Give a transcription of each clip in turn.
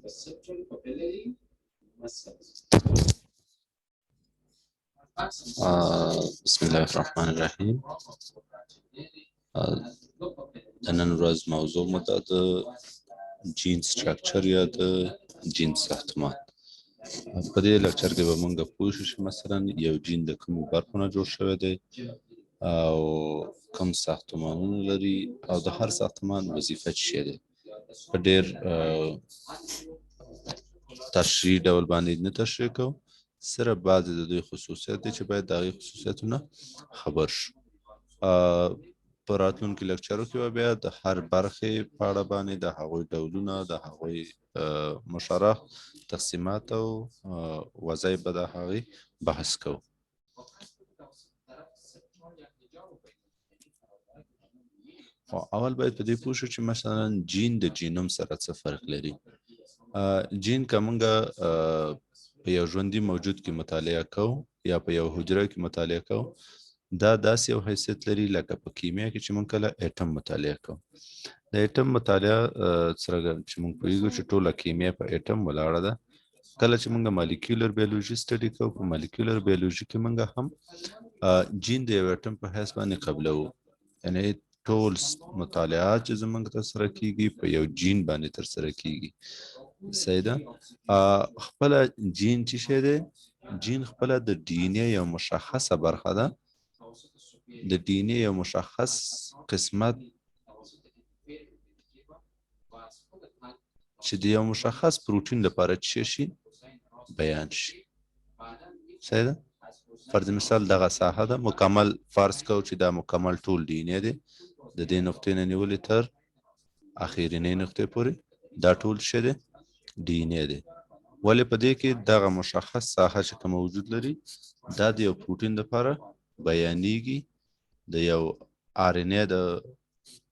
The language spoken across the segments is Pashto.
بسم الله الرحمن الرحیم. د نن ورځ موضوع مو د جین سټرکچر یا د جین ساختمان. په دې لکچر کې به موږ پوه شو چې مثلا یو جین د کومو برخو نه جوړ شوی دی او کوم ساختمانونه لري او د هر ساختمان وظیفه څه شی دی. په ډېر تشریح ډول باندې نه تشریح کوو، صرف بعضې د دوی خصوصیت دی چې باید د هغې خصوصیتونه خبر شو. په راتلونکي لکچرو کې به بیا د هر برخې په اړه باندې د هغوی ډولونه، د هغوی مشرح تقسیمات او وظایف به د هغې بحث کوو. اول باید په دې پوه شو چې مثلا جین د جینوم سره څه فرق لري. جین که موږ په یو ژوندي موجود کې مطالعه کوو یا په یو حجره کې مطالعه کوو، دا داسې یو حیثیت لري لکه په کیمیا کې چې موږ کله اټم مطالعه کوو. د اټم مطالعه سره چې موږ پوهېږو چې ټوله کیمیا په اټم ولاړه ده. کله چې موږ مالیکولر بیولوژي سټډي کوو، په مالیکولر بیولوژي کې موږ هم جین د یو اټم په حیث باندې قبلوو، یعنې ټول مطالعات چې زموږ ترسره کیږي په یو جین باندې ترسره کیږي. صحیح ده. خپله جین چې شی دی، جین خپله د ډي ان اے یو مشخصه برخه ده، د ډي ان اے یو مشخص قسمت چې د یو مشخص پروټین لپاره څه شي بیان شي. صحیح ده. فرض مثال دغه ساحه ده، مکمل فرض کوو چې دا مکمل ټول ډي ان اے دی، د دې نقطې نه نیولې تر اخرینۍ نقطې پورې دا ټول څه دی؟ ډي ان اے دی. ولې په دې کې دغه مشخص ساحه چې کوم وجود لري دا د یو پروټین لپاره بیانېږي، د یو آر ان اے د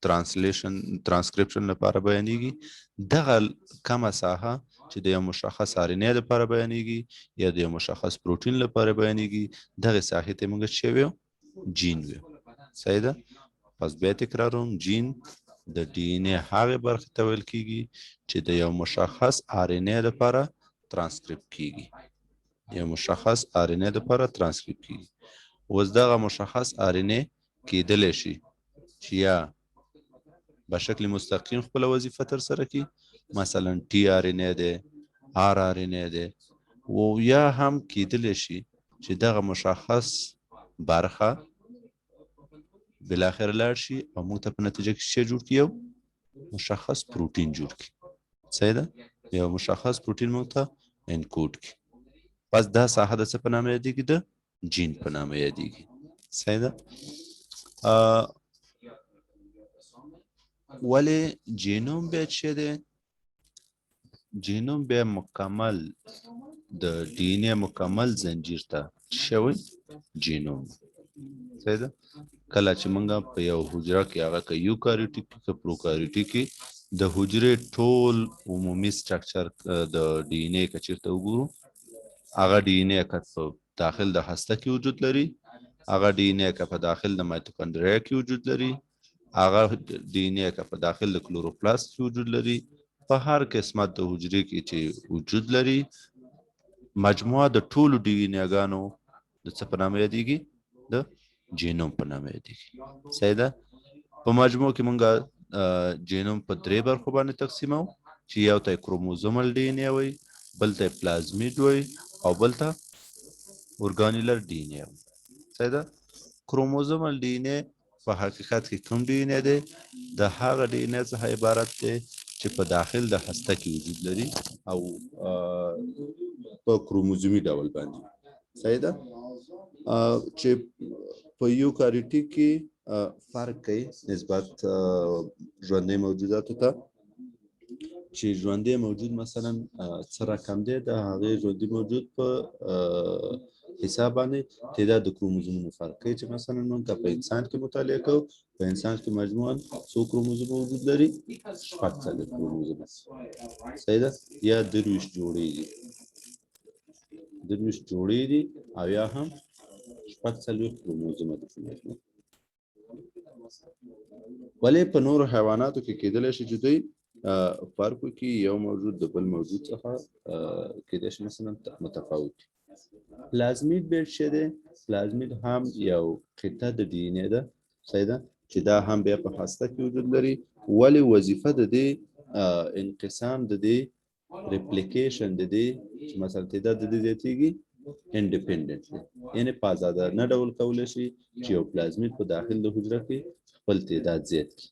ترانسکریپشن لپاره بیانېږي. دغه کمه ساحه چې د یو مشخص آر ان اے لپاره بیانېږي یا د یو مشخص پروټین لپاره بیانېږي، دغه ساحې ته موږ څه ویو؟ جین ویو. صحیح ده. پس بیا تکراروم، جین د ډي ان اے هغې برخې ته ویل کېږي چې د یو مشخص آر ان اے لپاره ترانسکریپټ کېږي، یو مشخص آر ان اے لپاره ترانسکریپټ کېږي. اوس دغه مشخص آر ان اے کېدلی شي چې یا به شکل مستقیم خپله وظیفه ترسره کړي، مثلا ټي آر ان اے دی، آر آر ان اے دی، او یا هم کېدلی شي چې دغه مشخص برخه بالاخره لاړ شي او موږ ته په نتیجه کې څه جوړ کړي؟ یو مشخص پروټین جوړ کړي. صحیح ده. یو مشخص پروټین موږ ته انکوډ کړي. پس دا ساحه د څه په نامه یادېږي؟ د جین په نامه یادېږي. صحیح ده. ولې جینوم بیا څه دی؟ جینوم بیا مکمل د ډي ان اے مکمل زنجیر ته شوی جینوم. صحیح ده. کله چې موږ په یو حجره کې هغه که یوکاریوټیک کې که پروکاریوټیک کې د حجرې ټول عمومي سټرکچر د ډي ان اے که چېرته وګورو، هغه ډي ان اے که په داخل د هسته کې وجود لري، هغه ډي ان اے که په داخل د مایتوکونډریا کې وجود لري، هغه ډي ان اے که په داخل د کلوروپلاست کې وجود لري، په هر قسمت د حجرې کې چې وجود لري، مجموعه د ټولو ډي ان اے ګانو د څه په نامه یادېږي؟ د جینوم په نامه یادېږي. صحیح ده. په مجموع کې مونږ جینوم په درې برخو باندې تقسیمو چې یو ته کروموزومل ډي ان اے وایي، بل ته پلازمیډ وایي او بل ته اورګانیلر ډي ان اے وایي. صحیح ده. کروموزومل ډي ان اے په حقیقت کې کوم ډي ان اے دی؟ د هغه ډي ان اے څخه عبارت دی چې په داخل د هسته کې وجود لري او په کروموزومي ډول باندې. صحیح ده. چې په یوکاریوټیک کې فرق کوي نسبت ژوندي موجوداتو ته، چې ژوندي موجود مثلا څه رقم دی، د هغې ژوندي موجود په حساب باندې تعداد د کروموزومونو فرق کوي. چې مثلا موږ که په انسان کې مطالعه کوو، په انسان کې مجموعاً څو کروموزوم وجود لري؟ 46 کروموزوم. صحیح ده. یا 23 جوړې دي، 23 جوړې دي او یا هم 46 کروموزومه دي. ولې په نورو حیواناتو کې کېدلی شي چې دوی فرق کې یو موجود د بل موجود څخه کېدای شي مثلا متفاوت پلازمید بیډ چې دی پلازمید هم یو قطعه د ډي ان اې ده صحیح ده چې دا هم بیا په هسته کې وجود لري ولې وظیفه د دې انقسام د دې ریپلیکیشن د دې چې مثلا تعداد د دې زیاتېږي انډیپندنټلی یعنی په ازادانه ډول کولی شي چې یو پلازمید په داخل د حجره کې خپل تعداد زیات کړي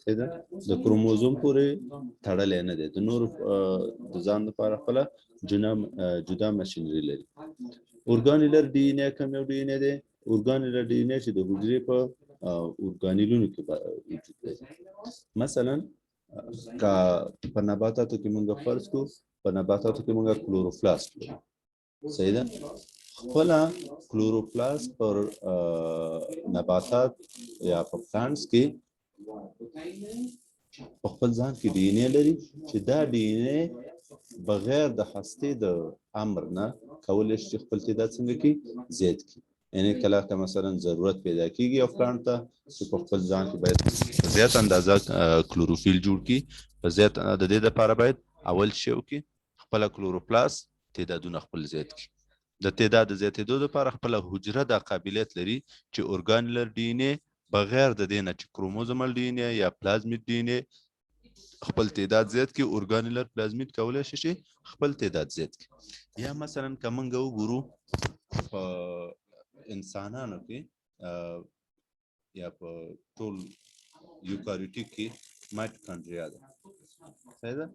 صحیح ده د کروموزوم پورې تړلی نه دی د نورو د ځان لپاره خپله جدا مشینري لري اورګانیلر ډي ان اې کوم یو ډي ان اې دی اورګانیلر ډي ان اې چې د حجرې په اورګانیلونو کې وجود لري مثلا که په نباتاتو کې مونږ فرض کړو په نباتاتو کې مونږ کلوروپلاست لرو صحیح ده خپله کلوروپلاست پر نباتات یا په پلانټس کې په خپل ځان کې ډي ان اې لري چې دا ډي ان اې بغیر د هستې د امر نه کولی شي خپل تعداد څنګه کړي زیات کړي یعنی کله که مثلا ضرورت پیدا کیږي یو پلانټ ته چې په خپل ځان کې باید په زیات اندازه کلوروفیل جوړ کړي په زیات د دې لپاره باید اول شی وکړي خپله کلوروپلاست تعدادونه خپل زیات کړي د تعداد د زیاتېدو لپاره خپله حجره دا قابلیت لري چې اورګانیلر ډي ان اې بغیر د دې نه چې کروموزومل ډي ان اې یا پلازمید ډي ان اې خپل تعداد زیات کړي اورګانیلر پلازمید کولی شي چې خپل تعداد زیات کړي یا مثلا که موږ وګورو په انسانانو کې یا په ټول یوکاریوټیک کې مایټوکانډریا ده صحیح ده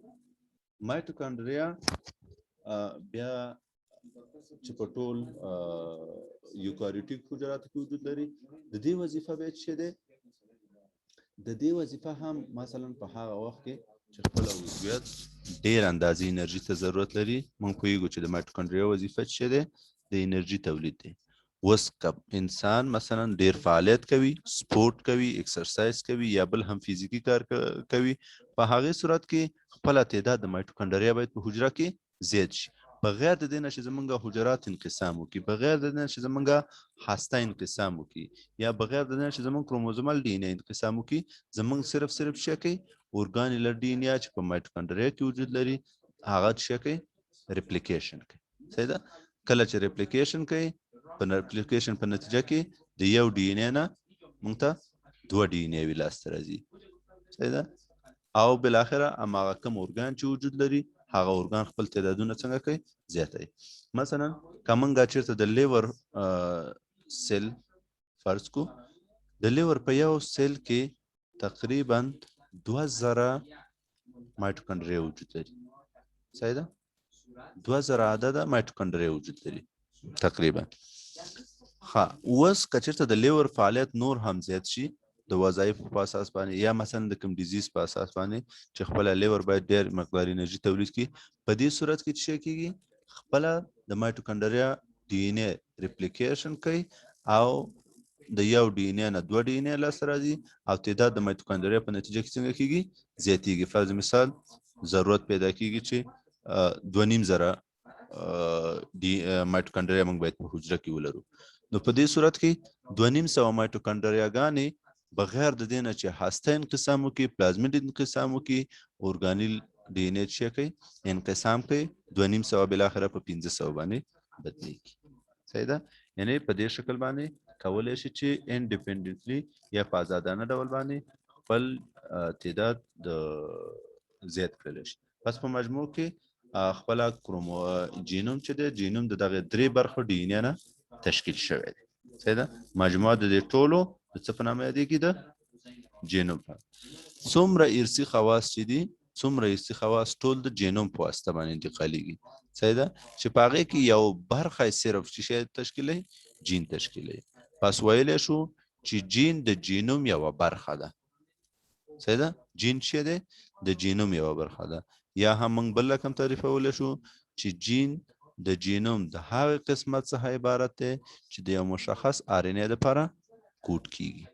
مایټوکانډریا بیا چې په ټول یوکاریوټیک حجراتو کې وجود لري د دې وظیفه به څه ده د دې وظیفه هم مثلا په هغه وخت کې چې خپل عضویت ډېر اندازې انرژي ته ضرورت لري موږ پوهیږو چې د مایټوکانډریا وظیفه څه ده د انرژي تولید دی اوس که انسان مثلا ډېر فعالیت کوي سپورت کوي اکسرسایز کوي یا بل هم فزیکي کار کوي په هغې صورت کې خپله تعداد د مایټوکانډریا باید په حجره کې زیات شي بغیر د دې نه چې زمونږ حجرات انقسام وکړي بغیر د دې نه چې زمونږ هسته انقسام وکړي یا بغیر د دې نه چې زمونږ کروموزومل ډي ان اې انقسام وکړي زمونږ صرف څه کوي اورګانیلر ډي ان اې چې په مایټوکانډریا کې وجود لري هغه څه کوي ریپلیکیشن کوي صحیح ده کله چې ریپلیکیشن کوي په ریپلیکیشن په نتیجه کې د یو ډي ان اې نه موږ ته دوه ډي ان اې لاسته راځي صحیح ده او بالاخره هماغه کوم اورګان چې وجود لري هغه اورګان خپل تعدادونه څنګه کوي زیاتوي مثلا که موږ چېرته د لیور سیل فرض کو د لیور په یو سیل کې تقریبا 2000 مایټوکانډریا وجود لري صحیح ده 2000 عدده مایټوکانډریا وجود لري تقریبا ها اوس که چېرته د لیور فعالیت نور هم زیات شي د وظایفو په اساس باندې یا مثلا د کوم ډیزیز په اساس باندې چې خپله لیور باید ډېر مقدار انرژي تولید کړي په دې صورت کې څه کېږي خپله د مایټوکانډریا ډي ان اې ریپلیکیشن کوي او د یو ډي ان اې نه دوه ډي ان اې لاسته راځي او تعداد د مایټوکانډریا په نتیجه کې څنګه کېږي زیاتېږي فرض مثال ضرورت پیدا کېږي چې 2500 مایټوکانډریا موږ باید په حجره کې ولرو نو په دې صورت کې 2500 مایټوکانډریاګانې بغیر د دې نه چې هسته انقسام وکړي پلازمیډ انقسام وکړي اورګانیل ډي ان اې څه کوي انقسام کوي 2500 بالاخره په 1500 باندې بدلیږي صحیح ده یعنی په دې شکل باندې کولی شي چې انډیپندنټلی یا په ازادانه ډول باندې خپل تعداد د زیات کړلی شي پس په مجموع کې خپل جینوم چې دی جینوم د دغه درې برخو ډي ان اې نه تشکیل شوی دی صحیح ده مجموعه د دې ټولو د څه په نامه یادېږي د جینوم څومره ارثي خواص چې دي څومره ارثي خواص ټول د جینوم په واسطه باندې انتقالېږي صحیح ده چې په هغې کې یو برخه صرف چې شی تشکیلوي جین تشکیلوي پس ویلی شو چې جین د جینوم یوه برخه ده صحیح ده جین څه دی د جینوم یوه برخه ده یا هم موږ بل رقم تعریفولی شو چې جین د جینوم د هغې قسمت څخه عبارت دی چې د یو مشخص آر ان اې دپاره کوډ کیږي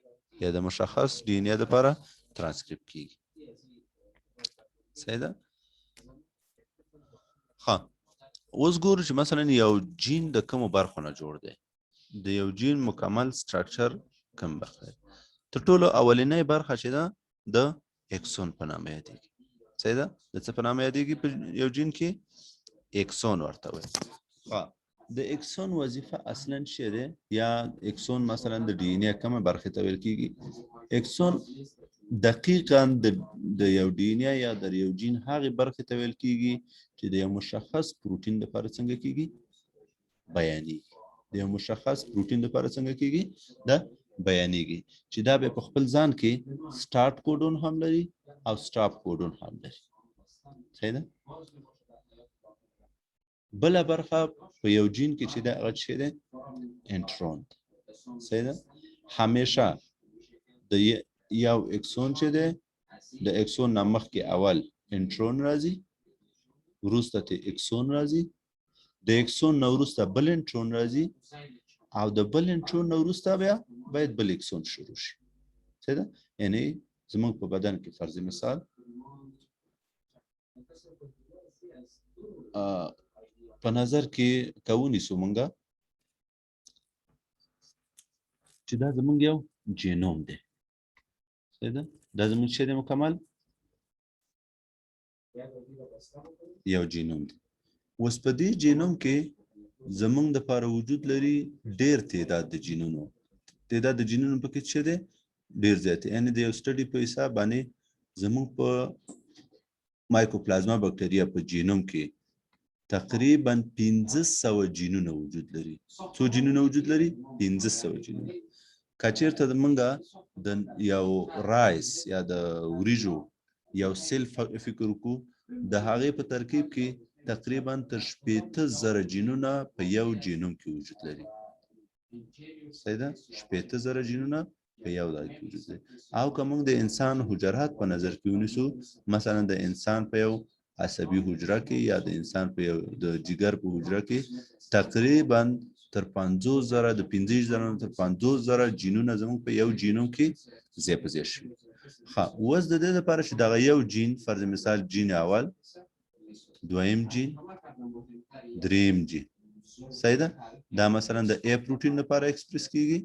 یا د مشخص ډي ان اې دپاره ترانسکریپټ کیږي صحیح ده ښه اوس ګورو چې مثلا یو جین د کومو برخو نه جوړ دی د یو جین مکمل سټرکچر کوم برخه دی تر ټولو اولنۍ برخه چې ده د اکسون په نامه یادېږي صحیح ده د څه په نامه یادېږي په یو جین کې اکسون ورته وایي د اکسون وظیفه اصلا څه ده یا اکسون مثلا د ډي ان اے کومه برخه ته ویل کیږي اکسون دقیقاً د یو ډي ان اے یا د یو جین هغه برخه ته ویل کیږي چې د یو مشخص پروتین لپاره څنګه کیږي بیانېږي د یو مشخص پروتین لپاره څنګه کیږي د بیانېږي چې دا به په خپل ځان کې سٹارټ کوډون هم لري او سټاپ کوډون هم لري صحیح ده بل برخه په یو جین کې چې دا هغه څه ده انټرون صحیح ده همیشه د یو اکسون چې ده د اکسون نامخ کې اول انټرون راځي وروسته ته اکسون راځي د اکسون نو وروسته بل انټرون راځي او د بل انټرون نو وروسته بیا باید بل اکسون شروع شي صحیح ده یعنی زموږ په بدن کې فرض مثال په نظر کې کوونیسو مونږه چې دا زمونږ یو جینوم دی صحیح ده دا زمونږ څه دی مکمل یو جینوم دی اوس په دې جینوم کې زمونږ دپاره وجود لري ډېر تعداد د جینونو تعداد د جینونو پکې څه دی ډېر زیات یعنی د یو سټډي په حساب باندې زمونږ په مایکوپلازما بکټریا په جینوم کې تقریبا 1500 جینونه وجود لري څو جینونه وجود لري 1500 جینونه کچیرته منګه د یو رایس یا د وریجو یو سیل فکر کو د هغه په ترکیب کې تقریبا تر 18000 جینونه په یو جینوم کې وجود لري صحیح ده 18000 جینونه په یو ځای کې وجود لري او کوم د انسان حجرات په نظر کې ونیسو مثلا د انسان په یو عصبي حجره کې یا د انسان په یو د جگر په حجره کې تقریبا تر 50000 د 15000 تر 50000 جینونه زموږ په یو جینوم کې ځای په ځای شوي ها اوس د دې لپاره چې دغه یو جین فرض مثال جین اول دویم جین دریم جین صحیح ده دا مثلا د ا پروتین لپاره ایکسپریس کیږي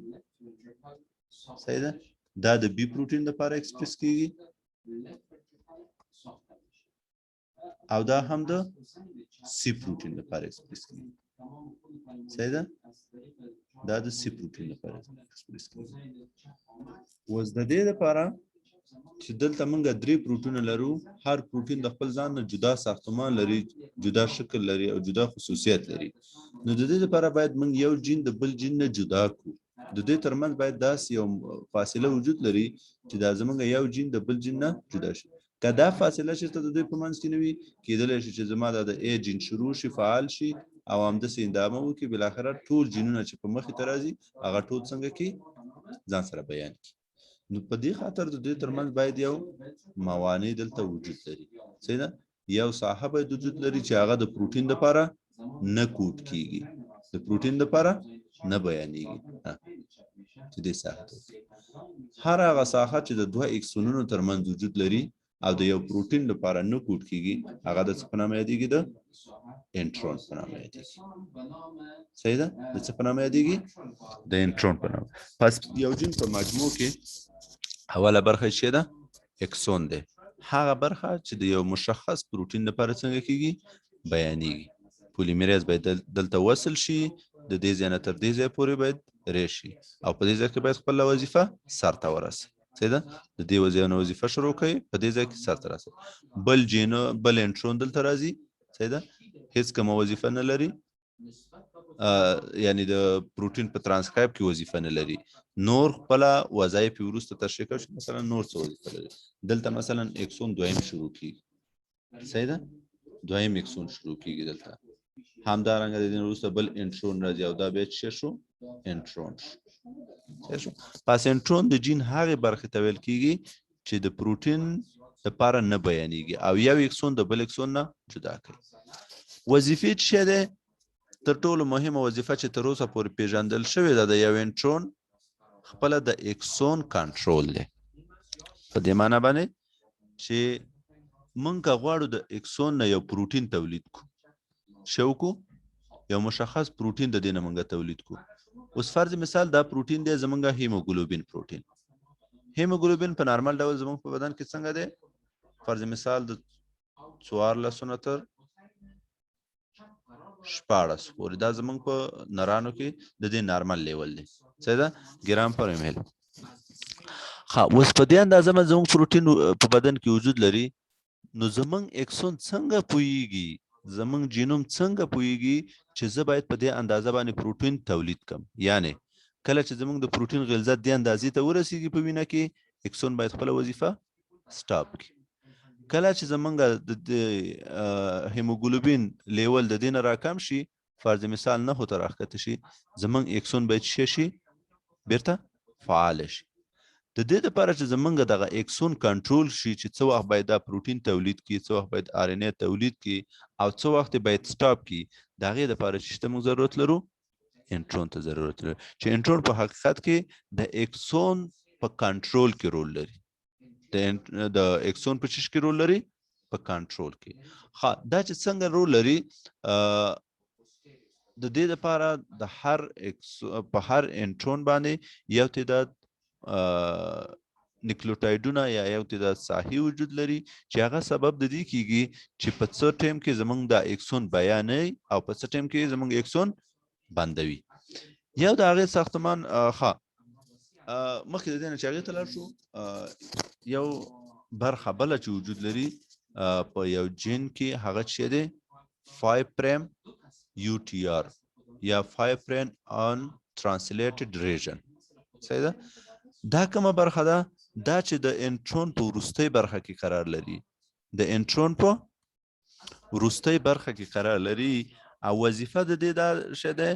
صحیح ده دا د بی پروتین لپاره ایکسپریس کیږي او دا هم د سی پروتین لپاره ایکسپریس کیږي صحیح ده دا د سی پروتین لپاره ایکسپریس کیږي اوس د دې لپاره چې دلته موږ درې پروتین لرو هر پروتین د خپل ځان نه جدا ساختمان لري جدا شکل لري او جدا خصوصیت لري نو د دې لپاره باید موږ یو جین د بل جین نه جدا کړو د دې ترمنځ باید داسې یو فاصله وجود لري چې دا زموږ یو جین د بل جین نه جدا شي که دا فاصله چې د دې په منځ کې نه وي کېدلی شي چې زما د ا جین شروع شي فعال شي او همداسې ادامه وکړي بالاخره ټول جینونه چې په مخې ته راځي هغه ټول څنګه کې ځان سره بیان کړي نو په دې خاطر د دې ترمنځ باید یو موانع دلته وجود لري صحیح ده یو ساحه باید وجود لري چې هغه د پروتین لپاره نه کوډ کیږي د پروتین لپاره نه بیانېږي چې دې ساحه هر هغه ساحه چې د دوه اکسونونو ترمنځ وجود لري او د یو پروتین لپاره نه کوډ کیږي هغه د څه په نامه یادېږي د انټرون په نامه یادېږي صحیح ده د څه په نامه یادېږي د انټرون په نامه پس یو جین په مجموع کې اوله برخه څه ده اکسون ده هغه برخه چې د یو مشخص پروتین لپاره څنګه کیږي بیانېږي پولیمریز باید دلته وصل شي د دې ځای نه تر دې ځای پورې باید راشي او په دې ځای کې باید خپل وظیفه سرته ورسي صحیح ده د دې وظیفه شروع کوي په دې ځای کې سرته راسي بل جینو بل انټرون دلته راځي صحیح ده هیڅ کوم وظیفه نه لري یعنی د پروتین په ترانسکرایب کې وظیفه نه لري نور خپل وظایف وروسته تشریح کوي مثلا نور څه وظیفه لري دلته مثلا اکسون دویم شروع کیږي صحیح ده دویم اکسون شروع کیږي دلته همدارنګه د دې وروسته بل انټرون راځي او دا به څه شو انټرون شو پس انټرون د جین هغه برخه ته ویل کیږي چې د پروتین لپاره نه بیانېږي او یو اکسون د بل اکسون نه جدا کوي وظیفه څه ده تر ټولو مهمه وظیفه چې تر اوسه پورې پیژندل شوې ده د یو انټرون خپل د اکسون کنټرول دی په دې معنی باندې چې مونږ غواړو د اکسون نه یو پروتین تولید کو شوکو یو مشخص پروتین د دینه مونږ تولید کو اوس فرض مثال دا پروتین دی زمونږ هیموګلوبین پروتین هیموګلوبین په نارمل ډول زمونږ په بدن کې څنګه دی فرض مثال د 14 نه تر 14 پورې دا زمونږ په نرانو کې د دې نارمل لیول دی څه ده ګرام پر ایم ایل اوس په دې اندازه زمونږ پروتین په بدن کې وجود لري نو زمونږ اکسون څنګه پوهیږي زمونږ جینوم څنګه پوهیږي چې زه باید په دې اندازه باندې پروتین تولید کم یعنی کله چې زمونږ د پروتین غلظت دې اندازې ته ورسیږي په وینه کې اکسون باید خپل وظیفه سټاپ کړي کله چې زمونږ د هیموګلوبین لیول د دې نه راکم شي فرض مثال نه هو تر راښکته شي زمونږ اکسون باید شي بیرته فعال شي د دې لپاره چې زمونږ دغه اکسون کنټرول شي چې څه وخت باید دا پروتین تولید کړي څه وخت باید آر ان اے تولید کړي او څه وخت باید سټاپ کړي د هغې لپاره چې موږ ضرورت لرو انټرون ته ضرورت لرو چې انټرون په حقیقت کې د اکسون په کنټرول کې رول لري د اکسون په چیش کې رول لري په کنټرول کې دا چې څنګه رول لري د دې لپاره د هر په هر انټرون باندې یو تعداد نیکلوټایډونه یا یو تعداد ساحې وجود لري چې هغه سبب د دې کیږي چې په څه ټیم کې زمونږ د اکسون بیانوي او په څه ټیم کې زمونږ اکسون بندوي یو د هغې ساختمان مخکې د دې نه چې هغې ته لاړ شو یو برخه بله چې وجود لري په یو جین کې هغه چې دی 5 پریم یو ټي آر یا 5 پریم ان ترانسلیټډ ریجن صحیح ده دا کومه برخه ده دا چې د انټرون په وروستۍ برخه کې قرار لري د انټرون په وروستۍ برخه کې قرار لري او وظیفه د دې دا شی ده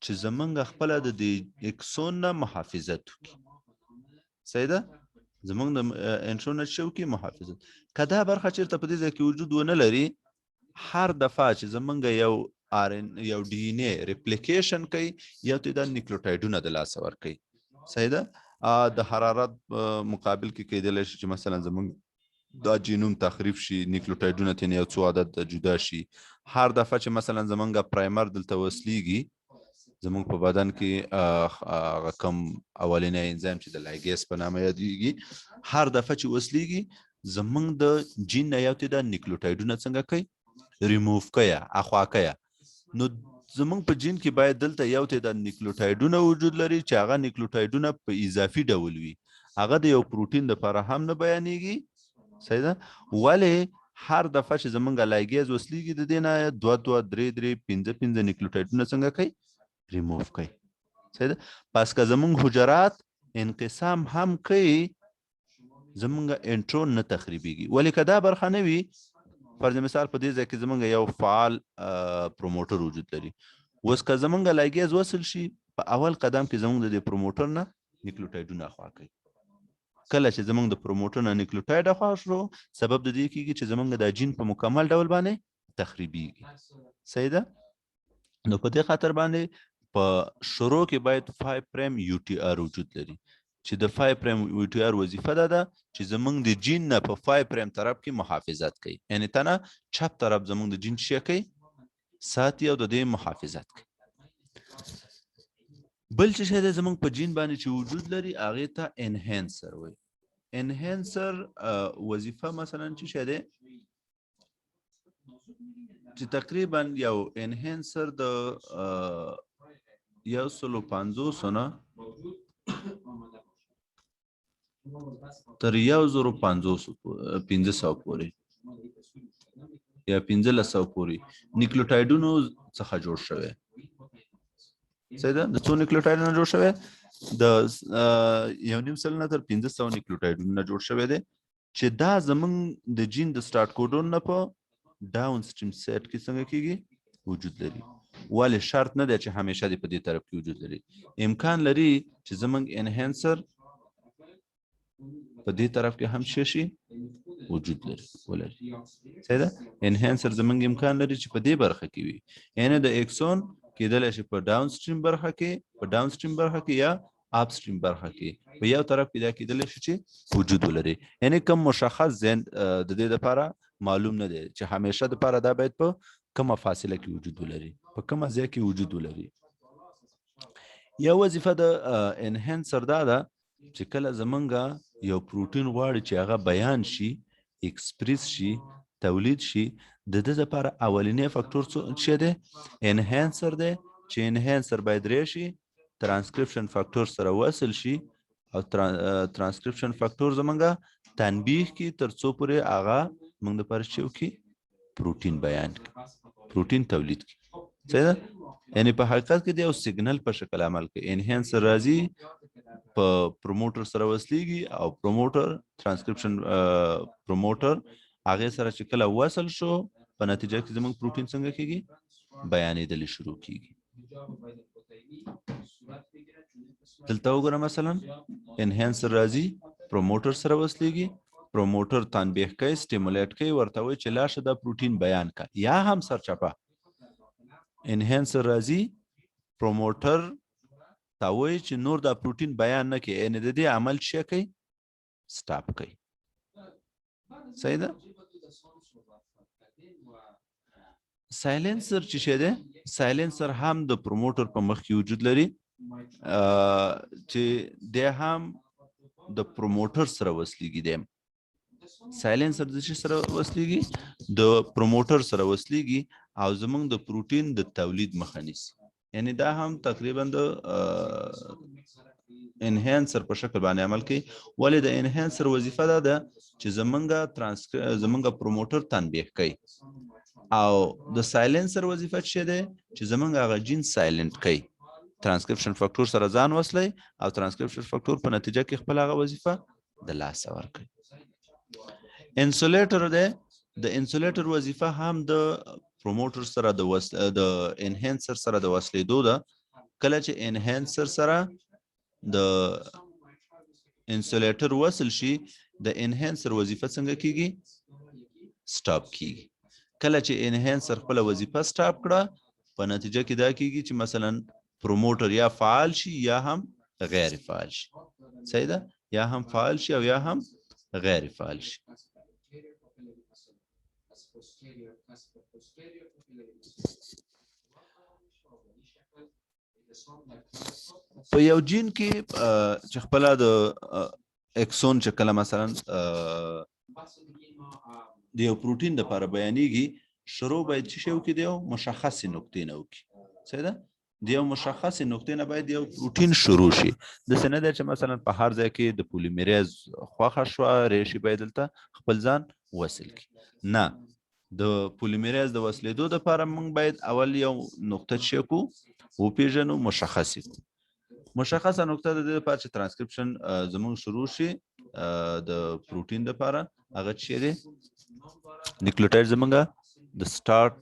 چې زمونږ خپله د دې اکسون نه محافظت وکړي صحیح ده زمونږ د انټرون نه څه وکړي محافظت که دا برخه چېرته په دې ځای کې وجود ونه لري هر دفعه چې زمونږ یو ډي ان اے ریپلیکیشن کوي یو تعداد نیکلوټایډونه د لاسه ورکوي صحیح ده د حرارت مقابل کې کېدلی شي چې مثلا زمونږ دا جینوم تخریب شي نیکلوټایډونه ترې یو څو عدد جدا شي هر دفعه چې مثلا زمونږ پرایمر دلته وصلیږي زمونږ په بدن کې هغه کوم اولنی انزایم چې د لایګیز په نامه یادیږي هر دفعه چې وصلیږي زمونږ د جین نه یو تعداد نیکلوټایډونه څنګه کوي ریموف کوي اخوا کوي نو زمونږ په جین کې باید دلته یو تعداد نیکلوټایډونه وجود لري چې هغه نیکلوټایډونه په اضافي ډول وي هغه د یو پروتین لپاره هم نه بیانېږي صحیح ده ولې هر دفعه چې زمونږ لایګیز وصلیږي د دې نه 2 3 5 نیکلوټایډونه څنګه کوي ریموف کوي صحیح ده پس که زمونږ حجرات انقسام هم کوي زمونږ انټرون نه تخریبیږي ولې که دا برخه نه وي فرض مثال په دې ځای کې زمونږ یو فعال پروموټر وجود لري اوس که زمونږ لایګیز وصل شي په اول قدم کې زمونږ د پروموټر نه نیکلوټایډونه اخوا کوي کله چې زمونږ د پروموټر نه نیکلوټاید اخوا شو سبب د دې کېږي چې زمونږ د جین په مکمل ډول باندې تخریبیږي صحیح ده نو په دې خاطر باندې په شروع کې باید 5 پریم یو ټي آر وجود لري چې د 5 پریم یو ټي آر وظیفه ده چې زمونږ د جین نه په 5 پریم طرف کې محافظت کوي یعنی تنه چپ طرف زمونږ د جین شي کوي ساتي او د دې محافظت کوي بل چې شی زمونږ په جین باندې چې وجود لري هغې ته انهانسر وایي انهانسر وظیفه مثلا چې شی دی چې تقریبا یو انهانسر د 150 نه تر 1500 پورې یا 1500 پورې نیکلوټایډونو څخه جوړ شوی صحیح ده د څو نیکلوټایډونه جوړ شوی د 1.5 سل نه تر 1500 نیکلوټایډونه جوړ شوی دی چې دا زمونږ د جین د سٹارټ کوډون نه په ډاون سټریم سیټ کې څنګه کېږي وجود لري ولې شرط نه دی چې همیشه د په دې طرف کې وجود لري امکان لري چې زمونږ انهانسر په دې طرف کې هم شي وجود لري صحیح ده انهانسر زمونږ امکان لري چې په دې برخه کې وي یعنی د اکسون کېدلی شي په ډاون سټریم برخه کې یا اپ سټریم برخه کې په یو طرف کې دا کېدلی شي چې وجود ولري یعنی کوم مشخص ځای د دې لپاره معلوم نه دی چې همیشه لپاره دا باید په کومه فاصله کې وجود ولري په کومه ځای کې وجود ولري یو وظیفه د انهانسر دا ده چې کله زمونږ یو پروتین غواړي چې هغه بیان شي ایکسپریس شي تولید شي د دې لپاره اولینی فاکتور څه دی انهانسر دی چې انهانسر باید راشي ترانسکرپشن فاکتور سره وصل شي او ترانسکرپشن فاکتور زمونږه تنبیه کی ترڅو پورې هغه موږ د پرچیو کی پروتین بیان کی پروتین تولید کی صحیح ده یعنی په حقیقت کې د یو سیګنل په شکل عمل کوي انهانسر راځي په پروموټر سره وصلېږي او پروموټر ترانسکرپشن پروموټر هغه سره چې کله وصل شو په نتیجه کې زموږ پروتین څنګه کیږي بیانېدل شروع کیږي دلته وګوره مثلا انهانسر راځي پروموټر سره وصلېږي پروموټر تنبیه کوي سټیمولیټ کوي ورته وایي چې لاشه دا پروتین بیان کا یا هم سرچپه انهانسر راځي پروموټر تا وایي چې نور دا پروتین بیان نه کوي یعنی د دې عمل شي کوي سټاپ کوي صحیح ده سایلنسر چې شه ده سایلنسر هم د پروموټر په مخ کې وجود لري چې د هم د پروموټر سره وصلېږي دی سایلنسر د څه سره وصلېږي د پروموټر سره وصلېږي او زمونږ د پروتین د تولید مخه نیسي یعنی دا هم تقریبا د انهانسر په شکل باندې عمل کوي ولې د انهانسر وظیفه ده چې زمونږ پروموټر تنبیه کوي او د سایلنسر وظیفه څه ده چې زمونږ هغه جین سایلنت کوي ترانسکرپشن فاکتور سره ځان وصلي او ترانسکرپشن فاکتور په نتیجه کې خپل هغه وظیفه د لاس ورکوي انسولیټر ده د انسولیټر وظیفه هم د پروموټر سره د انهانسر سره د وصلېدو ده کله چې انهانسر سره د انسولیټر وصل شي د انهانسر وظیفه څنګه کیږي سټاپ کیږي کله چې انهانسر خپل وظیفه سټاپ کړه په نتیجه کې دا کیږي چې مثلا پروموټر یا فعال شي یا هم غیر فعال شي صحیح ده یا هم فعال شي او یا هم غیر فعال شي په یو جین کې چې خپل د اکسون چې کله مثلا د یو پروتین د لپاره بیانېږي شروع باید چې شی وکړي د یو مشخصې نقطې نه وکړي صحیح ده د یو مشخصې نقطې نه باید یو پروتین شروع شي داسې نه دی چې مثلا په هر ځای کې د پولیمیریز خوښه شوه ریشې باید دلته خپل ځان وصل کړي نه د پولیمیریز د وصلېدو دپاره موږ باید اول یو نقطه چې کړو وپېژنو مشخصې کړو مشخصه نقطه د دې لپاره چې ترانسکرپشن زموږ شروع شي د پروتین دپاره هغه چې دی نیوکلیوټاید زموږ د سټارټ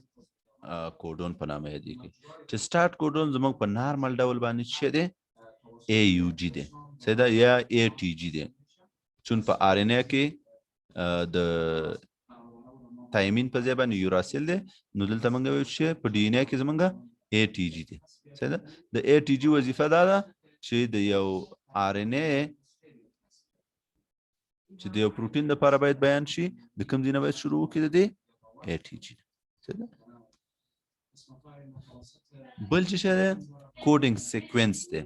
کوډون په نامه یادېږي چې سټارټ کوډون زموږ په نارمل ډول باندې څه دی AUG دی صحیح ده یا ATG دی چون په RNA کې د تایمین په ځای باندې یوراسیل دی نو دلته موږ وایو چې په DNA کې زموږ ATG دی صحیح ده د ATG وظیفه دا ده چې د یو RNA چې د یو پروتین لپاره باید بیان شي د کوم ځای نه باید شروع وکړي د ATG صحیح ده بل چې شه ده کوډینګ سیکوینس دی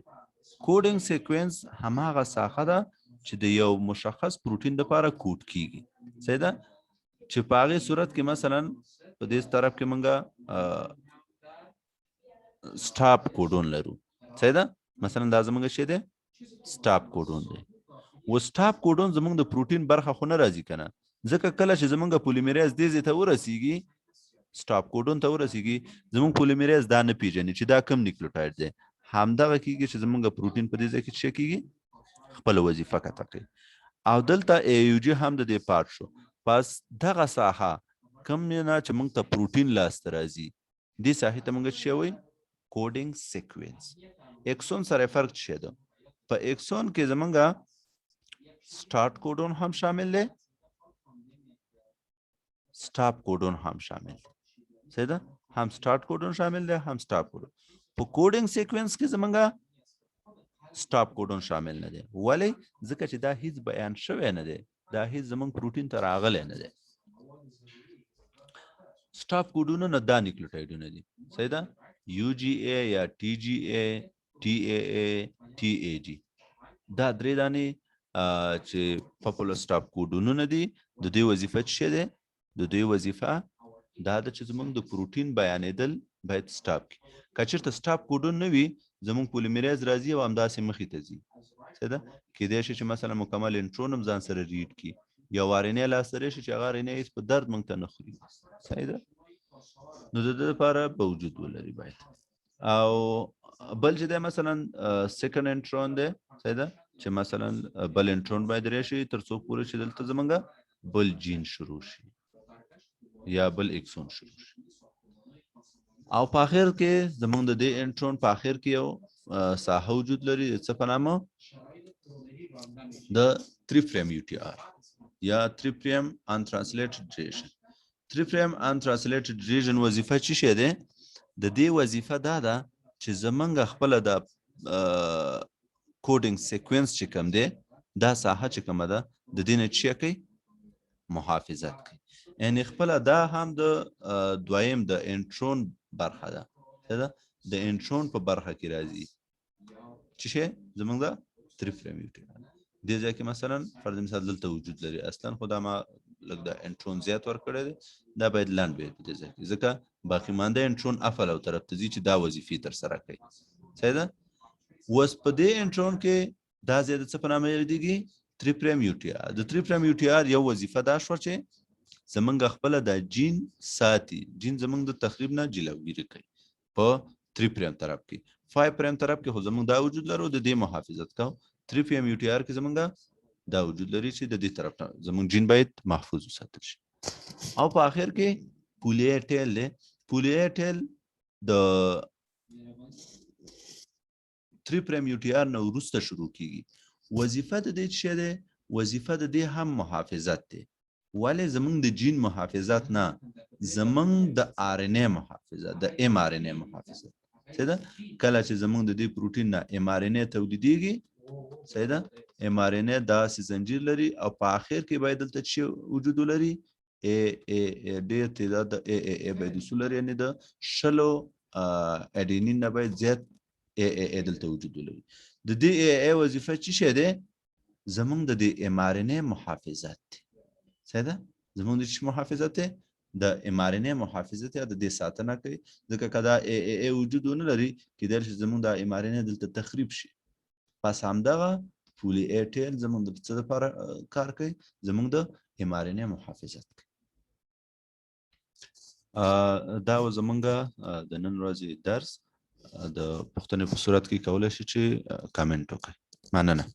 کوډینګ سیکوینس هماغه ساحه ده چې د یو مشخص پروتین لپاره کوډ کیږي صحیح ده چې په هغې صورت کې مثلا په دې طرف کې موږ سټاپ کوډون لرو صحیح ده مثلا دا زموږ څه دی سټاپ کوډون دی و سټاپ کوډون زموږ د پروتین برخه خو نه راځي که نه ځکه کله چې زموږ پولیمیریز دې ځای ته ورسیږي سټاپ کوډون ته ورسیږي زموږ پولیمیریز دا نه پیژني چې دا کوم نیوکلیوټاید دی همدغه کیږي چې زموږ پروتین په دې ځای کې څه کیږي خپل وظیفه قطع کوي او دلته AUG هم د دې پارت شو پس دغه ساحه کوم نه چې موږ ته پروتین لاسته راځي دې ساحې ته موږ څه وایي کوډینګ سیکوینس اکسون سره فرق څه ده په اکسون کې زمونږ سټارټ کوډون هم شامل دی سټاپ کوډون هم شامل دی صحیح ده هم سټارټ کوډون شامل دی هم سټاپ کوډون په کوډینګ سیکوینس کې زمونږ سټاپ کوډون شامل نه دی ولی ځکه چې دا هیڅ بیان شوی نه دی دا هیڅ زمونږ پروتین ته راغلی نه دی سټاپ کوډونونه دا نیوکلیوټایډونه دي صحیح ده UGA یا TGA TAA TAG دا درې دانې چې پاپولر سټاپ کوډونونه دي د دې وظیفه څه ده د دوی وظیفه دا ده چې زمونږ د پروټین بیانېدل باید سټاپ کړي. که چېرته سټاپ کوډون نه وي زمونږ پولیمریز راځي او همداسې مخې ته ځي. څه ده کیدای شي چې مثلا مکمل انټرون هم ځان سره ریډ کړي، یو آرنې لاسته راشي چې هغه آرنې هېڅ په درد موږ ته نه خوري. صحیح ده. نو د دې لپاره به وجود ولري باید. او بل چې دی مثلا سیکنډ انټرون دی، صحیح ده، چې مثلا بل انټرون باید راشي تر څو پورې چې دلته زمونږ بل جین شروع شي یا بل اکسون شروع شي. او په اخر کې زمونږ د دې انټرون په اخر کې یو ساحه وجود لري څه په نامه د 3' یو ټي آر یا 3' untranslated region. 3' untranslated region وظیفه څه شی ده؟ د دې وظیفه دا ده چې زمونږ خپل د کوډینګ سیکوینس چې کوم دی دا ساحه چې کومه ده د دې نه څه کوي؟ محافظت کوي. یعنی خپل دا هم د دویم د انټرون برخه ده. څه ده؟ د انټرون په برخه کې راځي. څه شی؟ زمونږ د 3' یو ټي آر. دې ځای کې مثلا فرض مثال دلته وجود لري، اصلا خو دا ما لږ د انټرون زیات ورکړی دی، دا باید لنډ وي په دې ځای کې، ځکه باقي مانده انټرون افل او طرف ته ځي چې دا وظیفې ترسره کوي. صحیح ده. اوس په دې انټرون کې دا ځای د څه په نامه یادېږي؟ 3' یو ټي آر. د 3' یو ټي آر یو وظیفه دا شوه چې زمونږ خپله دا جین ساتي. جین زمونږ د تخریب نه جلوګیري کوي په 3' طرف کې. 5' طرف کې خو زمونږ دا وجود لرو د دې محافظت کوو. 3' یو ټي آر کې زمونږ دا وجود لري چې د دې طرف نه زمونږ جین باید محفوظ وساتل شي. او په آخر کې پولیټیل دی. پولیټیل د 3' یو ټي آر نه وروسته شروع کیږي. وظیفه د دې څه ده؟ وظیفه د دې هم محافظت دی. ولې زمونږ د جین محافظت نه، زمونږ د آر ان اے محافظت، د ام آر ان اے محافظت. صحیح ده. کله چې زمونږ د دې پروټین نه ام آر ان اے تولیدېږي، صحیح ده، ام آر ان اے داسې زنجیر لري او په آخر کې باید دلته څه وجود ولري؟ ډېر تعداد د ای باید وصول لري، یعنې د 20 اډینین نه باید زیات ای دلته وجود ولري. د دې ای وظیفه څه شی دی؟ زمونږ د دې ام آر ان اے محافظت دی. صحیح ده. زمونږ د څه محافظت دی؟ د ام آر ان اے محافظت یا د دې ساتنه کوي. ځکه که دا ای وجود ونه لري کیدای شي زمونږ د ام آر ان اے دلته تخریب شي. پس همدغه پولی ایټیل زمونږ د څه لپاره کار کوي؟ زمونږ د ام آر ان اے محافظت کوي. دا و زمونږ د نن ورځې درس. د پوښتنې په صورت کې کولی شي چې کامنټ وکړئ. مننه.